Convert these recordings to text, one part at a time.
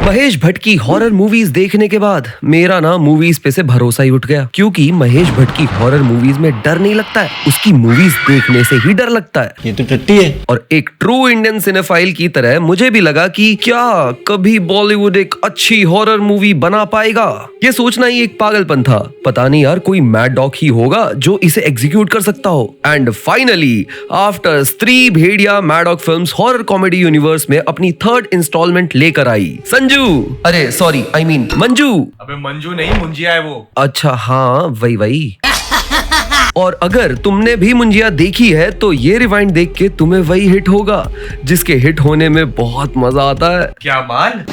महेश भट्ट की horror movies देखने के बाद मेरा ना मूवीज पे से भरोसा ही उठ गया, क्योंकि महेश भट्ट की हॉरर मूवीज में डर नहीं लगता है, उसकी मूवीज देखने से ही डर लगता है। ये तो टट्टी है। और एक ट्रू इंडियन सिनेफाइल की तरह मुझे भी लगा कि क्या कभी बॉलीवुड एक अच्छी हॉरर मूवी बना पाएगा। ये सोचना ही एक पागलपन था। पता नहीं यार, कोई मैड डॉग ही होगा जो इसे एग्जीक्यूट कर सकता हो। And finally after Stree Bhediya, Maddock films horror comedy universe में अपनी थर्ड इंस्टॉलमेंट लेकर आई संजू, अरे सॉरी आई मीन मंजू। अबे मंजू नहीं, मुंजिया है वो। अच्छा हाँ, वही। और अगर तुमने भी मुंजिया देखी है तो ये रिवाइंड देख के तुम्हें वही हिट होगा जिसके हिट होने में बहुत मजा आता है। क्या माल?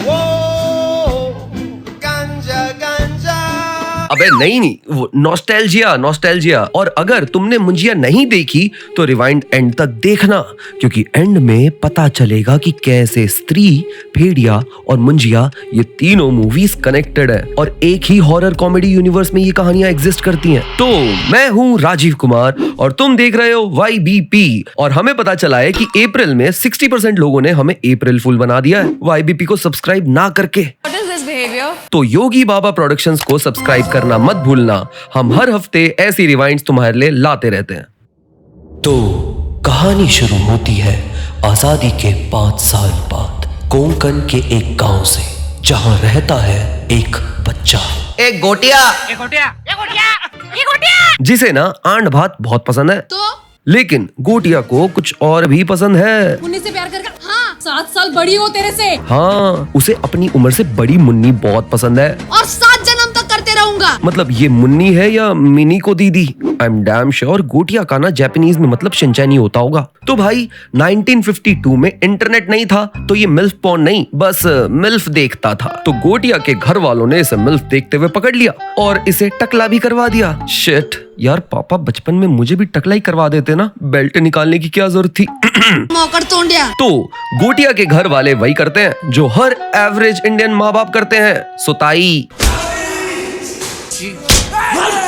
अबे नहीं, वो नॉस्टैल्जिया। और अगर तुमने मुंजिया नहीं देखी तो रिवाइंड एंड तक देखना, क्योंकि एंड में पता चलेगा कि कैसे स्त्री, भेड़िया और मुंजिया ये तीनों मूवीज कनेक्टेड है और एक ही हॉरर कॉमेडी यूनिवर्स में ये कहानियां एग्जिस्ट करती हैं। तो मैं हूँ राजीव कुमार और तुम देख रहे हो YBP। और हमें पता चला है कि अप्रैल में 60% लोगों ने हमें अप्रैल फुल बना दिया है YBP को सब्सक्राइब ना करके। तो योगी बाबा प्रोडक्शंस को सब्सक्राइब करना मत भूलना। हम हर हफ्ते ऐसी रिवाइंड्स तुम्हारे लिए लाते रहते हैं। तो कहानी शुरू होती है आजादी के 5 साल बाद कोंकण के एक गांव से, जहां रहता है एक बच्चा, एक गोटिया जिसे ना आंड भात बहुत पसंद है। तो लेकिन गोटिया को कुछ और भी पसंद है। मुन्नी से प्यार करके। हाँ, 7 साल बड़ी हो तेरे से। हाँ, उसे अपनी उम्र से बड़ी मुन्नी बहुत पसंद है और 7 जन्म तक करते रहूंगा। मतलब ये मुन्नी है या मिनी को दीदी। आई एम डैम श्योर गोटिया का ना जापानीज में मतलब शिनचैनी होता होगा। तो भाई 1952 में इंटरनेट नहीं था तो ये मिल्फ पॉर्न नहीं, बस मिल्फ देखता था। तो गोटिया के घर वालों ने इसे मिल्फ देखते हुए पकड़ लिया और इसे टकला भी करवा दिया। शिट यार, पापा बचपन में मुझे भी टकला ही करवा देते ना, बेल्ट निकालने की क्या जरूरत थी। मौकड़ तोंडिया। तो गोटिया के घर वाले वही करते हैं जो हर एवरेज इंडियन माँ बाप करते हैं, सुताई।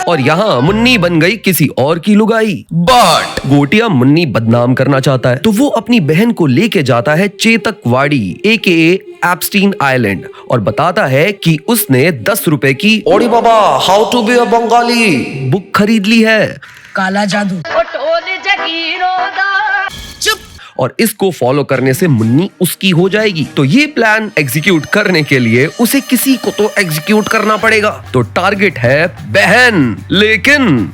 और यहाँ मुन्नी बन गई किसी और की लुगाई। बट गोटिया मुन्नी बदनाम करना चाहता है तो वो अपनी बहन को लेके जाता है चेतकवाड़ी AKA एप्स्टीन आइलैंड और बताता है कि उसने 10 रुपए की ओडी बाबा how to be a Bengali book खरीद ली है। काला जादू। चुप। और इसको फॉलो करने से मुन्नी उसकी हो जाएगी। तो ये प्लान एग्जीक्यूट करने के लिए उसे किसी को तो एग्जीक्यूट करना पड़ेगा। तो टारगेट है बहन। लेकिन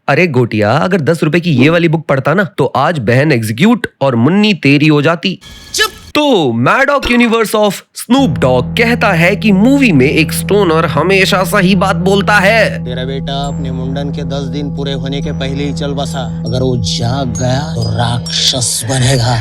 अरे गोटिया, अगर 10 रुपए की ये वाली बुक पढ़ता ना तो आज बहन एग्जीक्यूट और मुन्नी तेरी हो जाती। चुप। तो mad dog universe of Snoop Dogg कहता है कि मूवी में एक स्टोनर हमेशा सही बात बोलता है। तेरा बेटा अपने मुंडन के 10 दिन पूरे होने के पहले ही चल बसा। अगर वो जाग गया तो राक्षस बनेगा।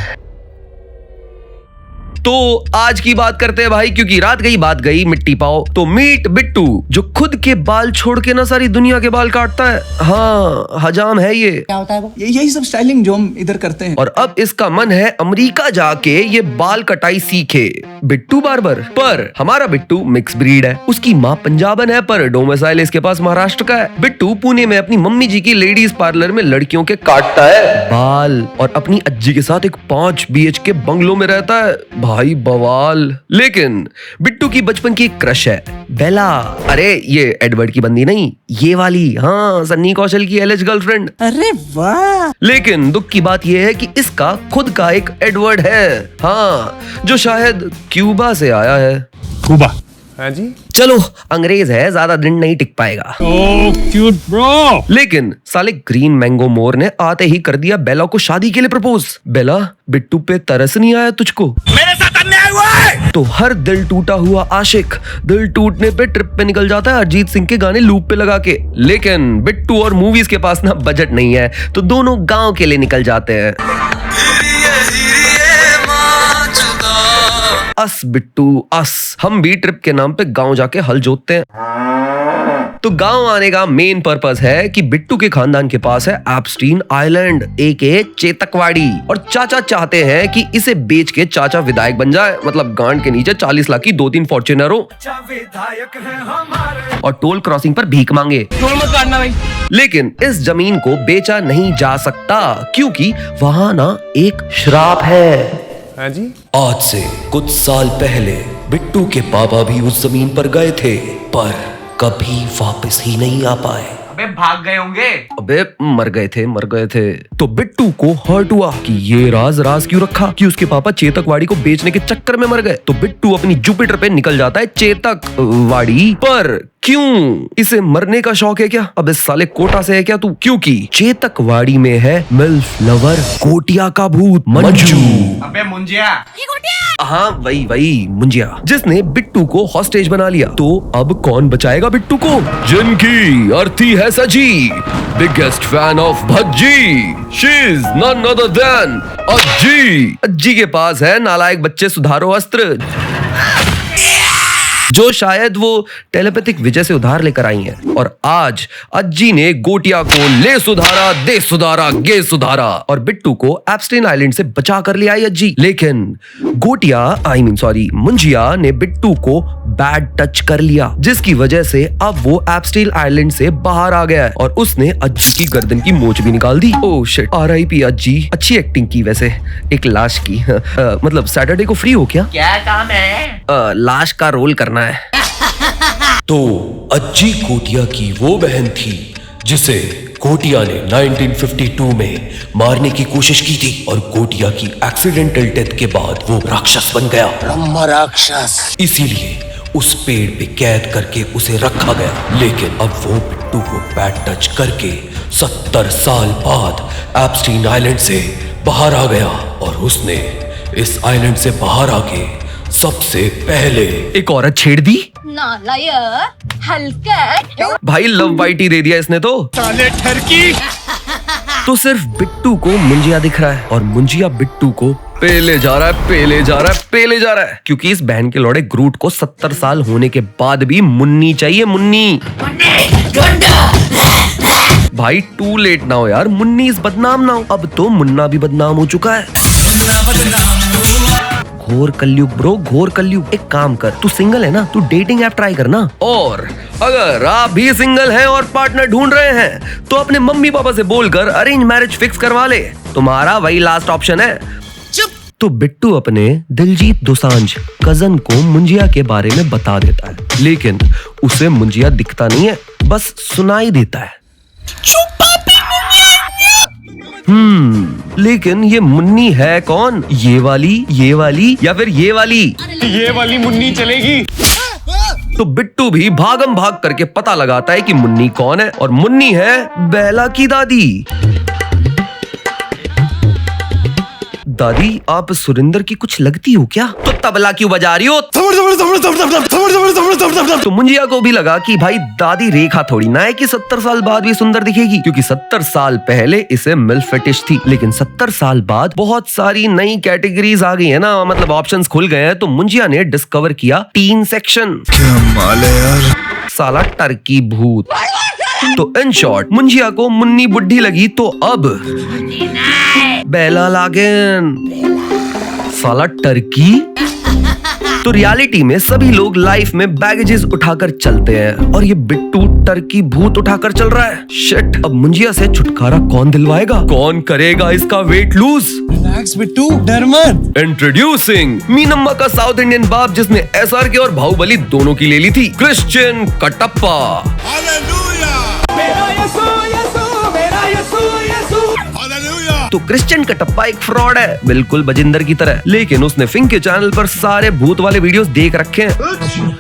तो आज की बात करते हैं भाई, क्योंकि रात गई बात गई मिट्टी पाओ। तो मीट बिट्टू जो खुद के बाल छोड़ के ना सारी दुनिया के बाल काटता है। हाँ, हजाम है ये। क्या होता है वो? यही सब स्टाइलिंग जो हम इधर करते हैं। और अब इसका मन है अमेरिका जाके ये बाल कटाई सीखे, बिट्टू बार्बर। पर हमारा बिट्टू मिक्स ब्रीड है। उसकी माँ पंजाबन है पर डोमिसाइल इसके पास महाराष्ट्र का है। बिट्टू पुणे में अपनी मम्मी जी की लेडीज पार्लर में लड़कियों के काटता है बाल और अपनी अज्जी के साथ एक 5 BHK बंगलों में रहता है। भाई बवाल। लेकिन बिट्टू की बचपन की एक क्रश है, बेला। अरे ये एडवर्ड की बंदी नहीं, ये वाली। हाँ, सन्नी कौशल की एलिज गर्लफ्रेंड। अरे वाह। लेकिन दुख की बात यह है कि इसका खुद का एक एडवर्ड है। हाँ, जो शायद क्यूबा से आया है। कुबा? हाँ जी। चलो, अंग्रेज है, ज्यादा दिन नहीं टिक पाएगा। Cute bro. लेकिन साले ग्रीन मैंगो मोर ने आते ही कर दिया बेला को शादी के लिए प्रपोज। बेला, बिट्टू पे तरस नहीं आया तुझको? मेरे साथ अन्याय हुआ है। तो हर दिल टूटा हुआ आशिक दिल टूटने पे ट्रिप पे निकल जाता है अरिजीत सिंह के गाने लूप पे लगा के। लेकिन बिट्टू और मूवीज के पास ना बजट नहीं है तो दोनों गांव के लिए निकल जाते हैं। अस बिट्टू अस, हम भी ट्रिप के नाम पे गांव जाके हल जोतते हैं। तो गांव आने का मेन पर्पस है कि बिट्टू के खानदान के पास है एप्स्टीन आइलैंड एके चेतकवाड़ी, और चाचा चाहते हैं कि इसे बेच के चाचा विधायक बन जाए, मतलब गांड के नीचे 40 लाख की 2-3 फॉर्च्यूनर हो और टोल क्रॉसिंग पर भीख मांगे। टोल मत काटना भाई। लेकिन इस जमीन को बेचा नहीं जा सकता क्योंकि वहां ना एक श्राप है। हाँ जी। आज से कुछ साल पहले बिट्टू के पापा भी उस जमीन पर गए थे, पर कभी वापस ही नहीं आ पाए। अबे भाग गए होंगे। अबे मर गए थे। तो बिट्टू को हर्ट हुआ कि ये राज क्यों रखा कि उसके पापा चेतकवाड़ी को बेचने के चक्कर में मर गए। तो बिट्टू अपनी जुपिटर पे निकल जाता है चेतकवाड़ी पर। क्यों? इसे मरने का शौक है क्या? अब इस साले कोटा से है क्या तू? क्योंकि चेतकवाड़ी में है मिल्फ लवर कोटिया का भूत मंजू। अबे मुंजिया। हाँ वही मुंजिया, जिसने बिट्टू को हॉस्टेज बना लिया। तो अब कौन बचाएगा बिट्टू को? जिनकी अर्थी है सजी, biggest fan of Bhajji, she is none other than Ajji. Ajji के पास है नालायक बच्चे सुधारो अस्त्र, जो शायद वो टेलीपैथिक विजय से उधार लेकर आई हैं। और आज अज्जी ने गोटिया को ले सुधारा, दे सुधारा, गे सुधारा और बिट्टू को एप्स्टीन आइलैंड से बचा कर ले आई अज्जी। लेकिन मुंजिया ने बिट्टू को बैड टच कर लिया, जिसकी वजह से अब वो एप्स्टीन आइलैंड से बाहर आ गया है और उसने अज्जी की गर्दन की मोच भी निकाल दी। Oh shit, RIP अज्जी। अच्छी एक्टिंग की वैसे, एक लाश की। मतलब सैटरडे को फ्री हो क्या? क्या काम है? लाश का रोल करना है। तो अज्जी कोटिया की वो बहन थी जिसे कोटिया ने 1952 में मारने की कोशिश की थी, और कोटिया की एक्सीडेंटल डेथ के बाद वो राक्षस बन गया। ब्रह्म राक्षस। इसीलिए उस पेड़ पे कैद करके उसे रखा गया। लेकिन अब वो बिट्टू को बैड टच करके 70 साल बाद एप्स्टीन आइलैंड से बाहर आ गया, और उसने इस आइलैंड से बाहर आके सबसे पहले एक औरत छेड़ दी। नालायक, हल्का। भाई लव बाइट ही दे दिया इसने तो। साले ठरकी। तो सिर्फ बिट्टू को मुंजिया दिख रहा है और मुंजिया बिट्टू को पेले जा रहा है, क्योंकि इस बहन के लौड़े ग्रूट को 70 साल होने के बाद भी मुन्नी चाहिए, मुन्नी। भाई टू लेट ना हो यार, मुन्नी इस बदनाम ना हो। अब तो मुन्ना भी बदनाम हो चुका है। घोर कलयुग ब्रो, घोर कलयुग। एक काम कर, तू सिंगल है ना, तू डेटिंग ऐप ट्राई करना। और अगर आप भी सिंगल हैं और पार्टनर ढूंढ रहे हैं तो अपने मम्मी पापा से बोलकर अरेंज मैरिज फिक्स करवा ले, तुम्हारा वही लास्ट ऑप्शन है। तो बिट्टू अपने दिलजीत दोसांझ कजन को मुंजिया के बारे में बता देता है, लेकिन उसे मुंजिया दिखता नहीं है, बस सुनाई देता है। लेकिन ये मुन्नी है कौन? ये वाली या फिर ये वाली? ये वाली मुन्नी चलेगी। तो बिट्टू भी भागम भाग करके पता लगाता है कि मुन्नी कौन है, और मुन्नी है बेला की दादी। दादी आप सुरेंद्र की कुछ लगती हो क्या? तो तबला क्यों बजा रही हो? तो मुंजिया को भी लगा कि भाई दादी रेखा थोड़ी ना है कि 70 साल बाद भी सुंदर दिखेगी, क्योंकि 70 साल पहले इसे मिल्फ फेटिश थी। लेकिन 70 साल बाद बहुत सारी नई कैटेगरीज आ गई है ना, मतलब ऑप्शंस खुल गए हैं। तो मुंजिया ने डिस्कवर किया टीन सेक्शन। साला टर्की भूत। तो इन शॉर्ट मुंजिया को मुन्नी बुढ़ी लगी, तो अब बेला लागन साला टर्की। तो रियलिटी में सभी लोग लाइफ में बैगेजेस उठाकर चलते हैं, और ये बिट्टू टर्की भूत उठाकर चल रहा है। शिट, अब मुंजिया से छुटकारा कौन दिलवाएगा? कौन करेगा इसका वेट लूज? रिलैक्स बिट्टू, डर मत। इंट्रोड्यूसिंग मीनम्मा का साउथ इंडियन बाप, जिसने SRK और बाहुबली दोनों की ले ली थी, क्रिश्चियन कटप्पा। तो क्रिश्चियन कटप्पा एक फ्रॉड है, बिल्कुल बजिंदर की तरह, लेकिन उसने फिंक के चैनल पर सारे भूत वाले वीडियोस देख रखे हैं।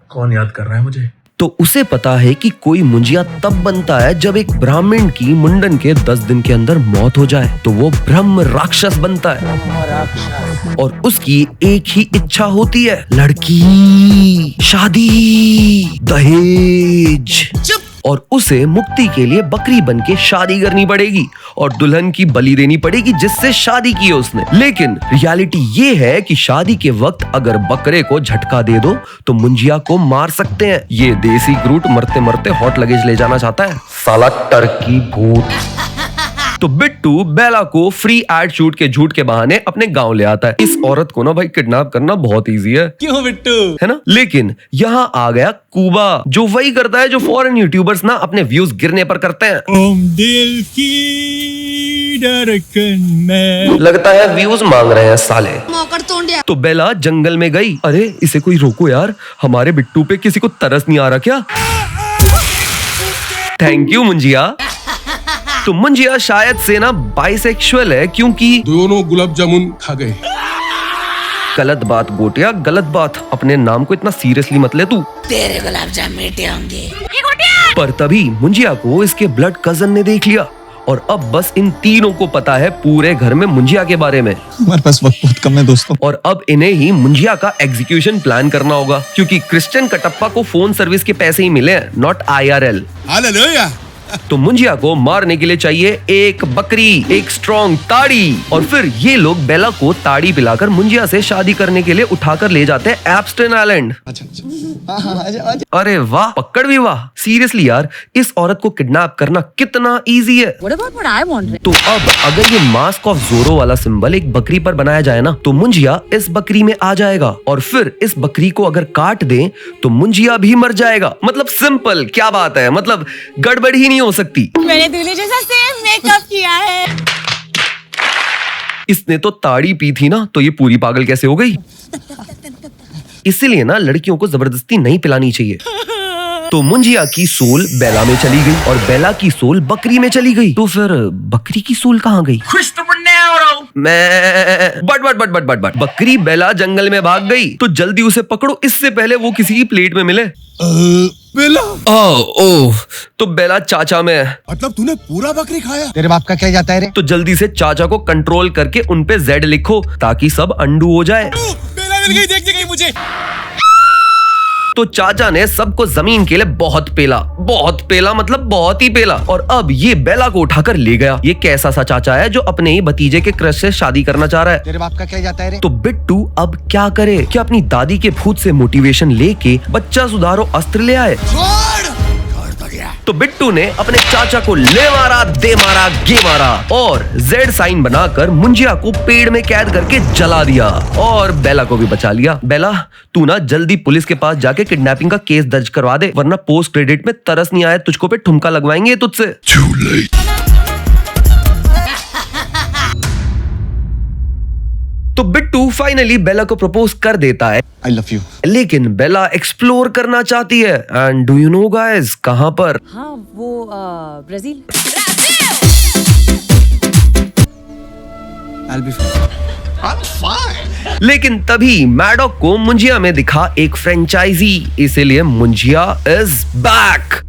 कौन याद कर रहा है मुझे? तो उसे पता है कि कोई मुंजिया तब बनता है जब एक ब्राह्मण की मुंडन के 10 दिन के अंदर मौत हो जाए, तो वो ब्रह्म राक्षस बनता है। और उसकी एक ही इच्छा होती है, लड़की, शादी, दहेज। और उसे मुक्ति के लिए बकरी बन के शादी करनी पड़ेगी और दुल्हन की बलि देनी पड़ेगी जिससे शादी की है उसने। लेकिन रियलिटी ये है कि शादी के वक्त अगर बकरे को झटका दे दो तो मुंजिया को मार सकते हैं। ये देसी ग्रूट मरते मरते हॉट लगेज ले जाना चाहता है, साला टर्की भूत। तो बिट्टू बेला को फ्री एड शूट के झूठ के बहाने अपने गांव ले आता है। इस औरत को ना भाई किडनैप करना बहुत इजी है, क्यों बिट्टू? है ना। लेकिन यहाँ आ गया कूबा, जो वही करता है जो फॉरेन यूट्यूबर्स ना अपने व्यूज गिरने पर करते हैं। ओम दिल की धड़कन में। लगता है व्यूज मांग रहे हैं साले। मौकर तोंडिया। तो बेला जंगल में गई। अरे इसे कोई रोको यार, हमारे बिट्टू पे किसी को तरस नहीं आ रहा क्या? Thank you Munjya. तो मुंजिया शायद से ना बाइसेक्सुअल है क्योंकि दोनों गुलाब जामुन खा गए। गलत बात गोटिया, गलत बात। अपने नाम को इतना सीरियसली मत ले तू। तेरे गुलाब जामुन मीठे होंगे। पर तभी मुंजिया को इसके ब्लड कजन ने देख लिया और अब बस इन तीनों को पता है पूरे घर में मुंजिया के बारे में। हमारे पास वक्त बहुत कम है दोस्तों। और अब इन्हें ही मुंजिया का एग्जीक्यूशन प्लान करना होगा क्योंकि क्रिश्चियन कटप्पा को फोन सर्विस के पैसे ही मिले हैं, नॉट IRL। हालेलुया। तो मुंजिया को मारने के लिए चाहिए एक बकरी, एक स्ट्रॉन्ग ताड़ी, और फिर ये लोग बेला को ताड़ी पिलाकर मुंजिया से शादी करने के लिए उठाकर ले जाते हैं एप्स्टन आइलैंड। अरे वाह, पकड़ भी वाह। सीरियसली यार, इस औरत को किडनैप करना कितना इजी है। What about what I want? तो अब अगर ये मास्क ऑफ जोरो वाला सिंबल एक बकरी पर बनाया जाए ना, तो मुंजिया इस बकरी में आ जाएगा और फिर इस बकरी को अगर काट दें तो मुंजिया भी मर जाएगा। मतलब सिंपल, क्या बात है, मतलब गड़बड़ ही नहीं हो सकती। मैंने दूल्हे जैसा सेम मेकअप किया है। इसने तो ताड़ी पी थी ना, तो ये पूरी पागल कैसे हो गई? इसीलिए ना लड़कियों को जबरदस्ती नहीं पिलानी चाहिए। तो मुंजिया की सोल बेला में चली गई और बेला की सोल बकरी में चली गई। तो फिर बकरी की सोल कहाँ गई? मैं बट बकरी बेला जंगल में भाग गई। तो जल्दी उसे पकड़ो, इससे पहले वो किसी की प्लेट में मिले। बेला, ओह, तो बेला चाचा में है। मतलब तूने पूरा बकरी खाया? तेरे बाप का क्या जाता है रे? तो जल्दी से चाचा को कंट्रोल करके उन पे Z लिखो ताकि सब अंडू हो जाए। बेला मिल गई, देखने गई मुझे। तो चाचा ने सबको जमीन के लिए बहुत पेला, मतलब बहुत ही पेला। और अब ये बेला को उठाकर ले गया। ये कैसा सा चाचा है जो अपने ही भतीजे के क्रश से शादी करना चाह रहा है। तेरे बाप का क्या जाता है रे? तो बिट्टू अब क्या करे? क्या अपनी दादी के भूत से मोटिवेशन लेके बच्चा सुधारो अस्त्र ले आए? तो बिट्टू ने अपने चाचा को ले मारा, दे मारा, गे मारा और Z साइन बनाकर मुंजिया को पेड़ में कैद करके जला दिया और बेला को भी बचा लिया। बेला, तू ना जल्दी पुलिस के पास जाके किडनैपिंग का केस दर्ज करवा दे, वरना पोस्ट क्रेडिट में तरस नहीं आया तुझको पे ठुमका लगवाएंगे तुझसे। तो बिट्टू फाइनली बेला को प्रपोज कर देता है। I love you. लेकिन बेला एक्सप्लोर करना चाहती है। And do you know guys कहां पर? हाँ वो ब्राजील। I'll be fine. लेकिन तभी मैडॉक को मुंजिया में दिखा एक फ्रेंचाइजी, इसीलिए मुंजिया इज बैक।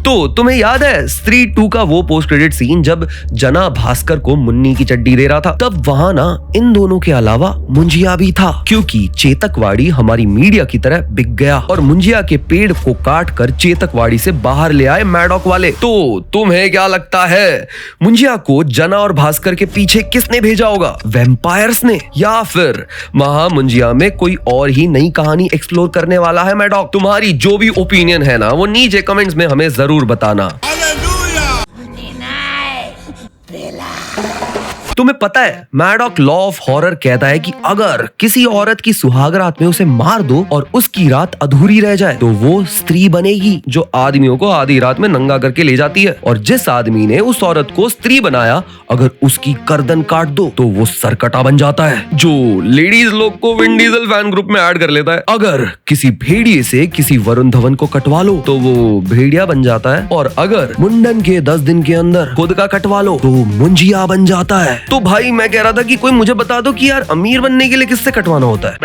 तो तुम्हें याद है स्त्री 2 का वो पोस्ट क्रेडिट सीन जब जना भास्कर को मुन्नी की चड्डी दे रहा था? तब वहां ना इन दोनों के अलावा मुंजिया भी था, क्योंकि चेतकवाड़ी हमारी मीडिया की तरह बिक गया और मुंजिया के पेड़ को काट कर चेतकवाड़ी से बाहर ले आए मैडॉक वाले। तो तुम्हें क्या लगता है मुंजिया को जना और भास्कर के पीछे किसने भेजा होगा? वैम्पायर्स ने, या फिर महा मुंजिया में कोई और ही नई कहानी एक्सप्लोर करने वाला है मैडॉक? तुम्हारी जो भी ओपिनियन है ना, वो नीचे कमेंट्स में हमें जरूर बताना। तुम्हें पता है मैडॉक लॉ ऑफ हॉरर कहता है कि अगर किसी औरत की सुहाग रात में उसे मार दो और उसकी रात अधूरी रह जाए तो वो स्त्री बनेगी जो आदमियों को आधी रात में नंगा करके ले जाती है। और जिस आदमी ने उस औरत को स्त्री बनाया, अगर उसकी गर्दन काट दो तो वो सरकटा बन जाता है, जो लेडीज लोग को विन डीजल फैन ग्रुप में ऐड कर लेता है। अगर किसी भेड़िए से किसी वरुण धवन को कटवा लो तो वो भेड़िया बन जाता है, और अगर मुंडन के 10 दिन के अंदर खुद का कटवा लो तो मुंजिया बन जाता है। तो भाई मैं कह रहा था कि कोई मुझे बता दो कि यार अमीर बनने के लिए किससे कटवाना होता है?